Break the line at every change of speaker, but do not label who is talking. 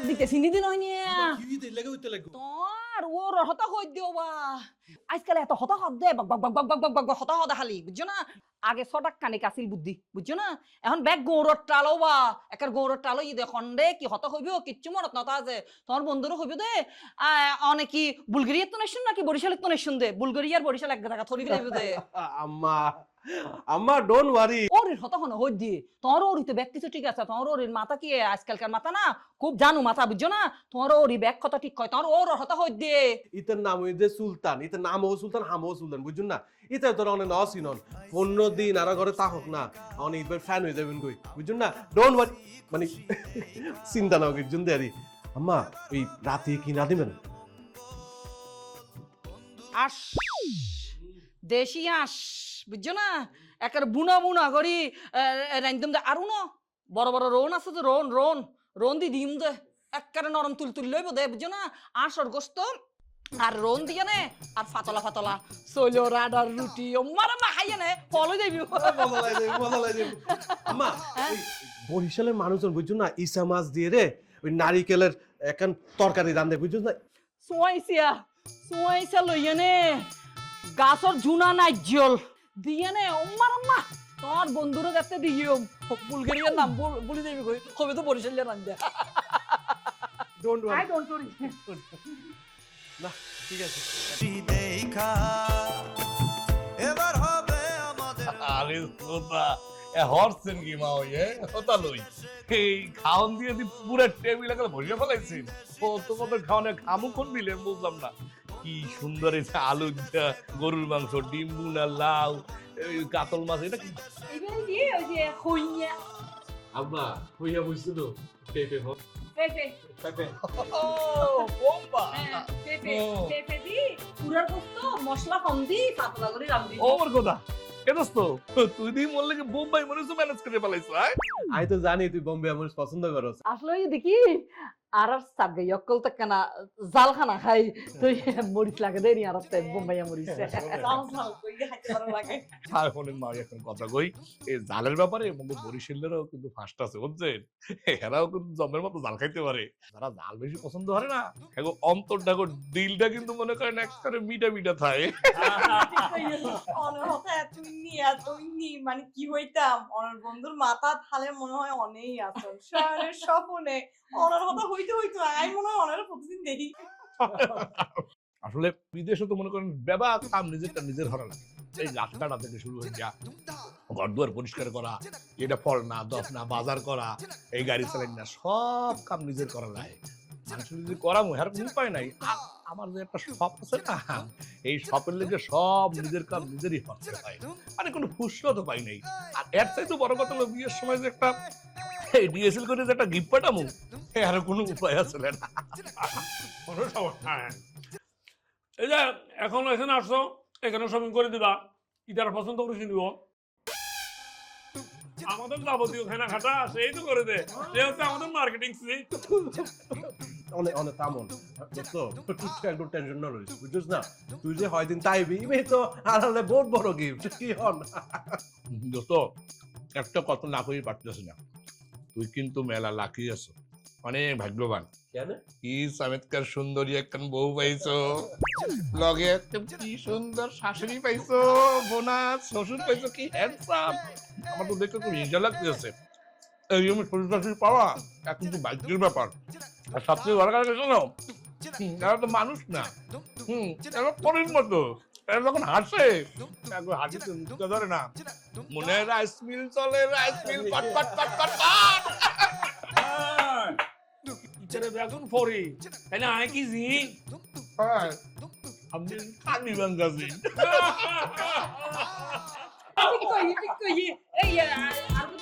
দিতে চিনি দিন হয়নি
কি দিলে হইতে লাগো
তোর ওর হতা হই দিও বা আজকাল এত হতা হদ দে বক বক বক বক বক বক বক হতা হদা খালি বুঝছো না আগে ছটাক কানে কাছিল বুদ্ধি বুঝছো না এখন ব্যাগ গৌরর টালো বা একার গৌরর টালো ই দে খন্ডে কি হতা হইব কিচ্ছু মনত নতা আছে তোমার বন্ধুরও হইব দে অনেকি বুলগেরিয়ার তো নেশুন নাকি বরিশালের তো নেশুন দে বুলগেরিয়ার বরিশাল এক জায়গা থরি ফেলাইব দে
আম্মা আম্মা ডোন্ট ওয়ারি
ওরির হতা হন হই দিয়ে তোমার ওরিতে ব্যাগ কিছু ঠিক আছে তোমার ওরির মাথা কি আজকালকার মাথা না খুব জানু মাথা বুঝছো না তোমার ওরি ব্যাগ কথা ঠিক কয় তোমার ওর হতা হই দিয়ে
ইতার নাম হই যে সুলতান ইতার নাম ও সুলতান হামও সুলতান বুঝুন না ইতা তোর অনেক নসিনন 15 দিন আর ঘরে তাহক না অনেক একবার ফ্যান হয়ে যাবেন কই বুঝুন না ডোন্ট ওয়ারি মানে চিন্তা না করি জুন দেরি আম্মা ওই রাতে কি না দিবেন
আস দেশি আস বুঝছো না একের বুনা বুনা করি রাইন্দম দে আরো না বড় বড় রোন আছে তো রোন রোন রোন দি দিম দে একেবারে নরম তুল তুল লইব দে বুঝছো না আঁশর গোস্ত আর রোন দিয়ে নে আর ফাতলা ফাতলা সইলো রাডার রুটি মারা মা খাইয়ে নে ফলো যাইবি
মজা লাগে আম্মা ওই বরিশালের মানুষজন বুঝুন না ইসা মাছ দিয়ে রে ওই নারিকেলের এখন তরকারি রান্ধে বুঝুন না
সোয়াইসা লইয়ে নে গাছর ঝুনা নাই জল দিয়ে নে মারা মা তোর বন্ধুরা যাতে দিও বুলগেরিয়ার নাম বলি দেবি কই কবে তো বরিশালের নাম দে
ডোন্ট
আই ডোন্ট ওয়ারি
না ঠিক আছে
দেখা এবার হবে আমাদের
আরে সোনা এ হরছেন কি মা ওই হতা লই এই খাওন দিয়ে দি পুরো টেবিল এখানে বসে ফেলাইছেন ও তো কত খাওয়ানে খামু কোন দিলেন বুঝলাম না কি সুন্দর এই আলু গরুর মাংস ডিম বুনা লাউ এই কাতল মাছ এটা কি
এবারে দিয়ে ওই যে হইয়া
আম্মা হইয়া বুঝছো তো পেপে হোক
পেপে
পেপে
ও bomba
পেপে পেপে দি পুরার গোস্ত মশলা কম দি পাতলা করে রাম দি
ওর কথা এ দোস্ত তুই দি বললে কি বোম্বাই মনে হচ্ছে ম্যানেজ করে ফেলাইছো হ্যাঁ
আমি তো জানি তুই বোম্বে আমার পছন্দ করস
আসলে ওই দেখি আর সাগে অকল তক না জাল খানা খাই তুই মরিচ লাগে দেনি আর তাই বোম্বাইয়া মরিচ
আর ফোনের মা এখন কথা কই এই জালের ব্যাপারে মঙ্গল বরিশালেরও কিন্তু ফার্স্ট আছে বুঝছেন এরাও কিন্তু জমের মতো জাল খাইতে পারে যারা জাল বেশি পছন্দ করে না এখন অন্তরটা দিলটা কিন্তু মনে করেন একবারে মিঠা মিঠা থাকে
মানে কি হইতাম অনার বন্ধুর মাথা থালে মনে হয় অনেই আসল শহরের স্বপনে অনার কথা হইতে হইতো আমি মনে হয় অনার প্রতিদিন দেখি
আসলে বিদেশে তো মনে করেন বেবা কাম নিজেরটা নিজের হরা লাগে এই গাছ কাটা থেকে শুরু হয়ে যা ঘর দুয়ার পরিষ্কার করা এটা ফল না দশ না বাজার করা এই গাড়ি চালাই না সব কাম নিজের করা যায় মানুষের যদি করা মুহার উপায় নাই আমার যে একটা শপ আছে না এই শপের লেগে সব নিজের কাম নিজেরই করতে হয় মানে কোনো ফুসলো তো পাই নাই আর এর চাইতে বড় কথা হলো বিয়ের সময় যে একটা ডিএসএল করে যে একটা গিফট পাঠামু আর কোনো উপায় আছে না
কোনো সমস্যা নাই। এই যে এখন এখানে আসছো এখানে শপিং করে দিবা ইটার পছন্দ করে নিব আমাদের যাবতীয় কেনাকাটা সেই তো করে দে সে হচ্ছে আমাদের মার্কেটিং
অনেক অনেক কামন দোস্ত তুই একটু টেনশন না রইস বুঝছিস না তুই যে হয়দিন তাইবি ইবে তো আড়ালে বহুত বড় গিফট কি হন
দোস্ত একটা কথা না কই পারতেছি না তুই কিন্তু মেলা লাকি আছো অনেক ভাগ্যবান
কেন
কি চমৎকার সুন্দরী একখান বউ পাইছো লগে একটা কি সুন্দর শাশুড়ি পাইছো বোনা শ্বশুর পাইছো কি হ্যান্ডসাম আমার তো দেখতে খুব হিংসা লাগতেছে এই আমি শ্বশুর শাশুড়ি পাওয়া এখন তো ভাগ্যের ব্যাপার আর সবচেয়ে বড় কথা শোনো এরা তো মানুষ না এরা পরের মতো এরা যখন হাসে একবার হাসিতে মুখটা ধরে না মনে রাইস মিল চলে রাইস মিল পাট পাট পাট পাট পাট
ইচারে বেগুন ফরি তাই না আয় কি জি
আপনি কানি বাঙ্গাজি
ঠিক কই এই আর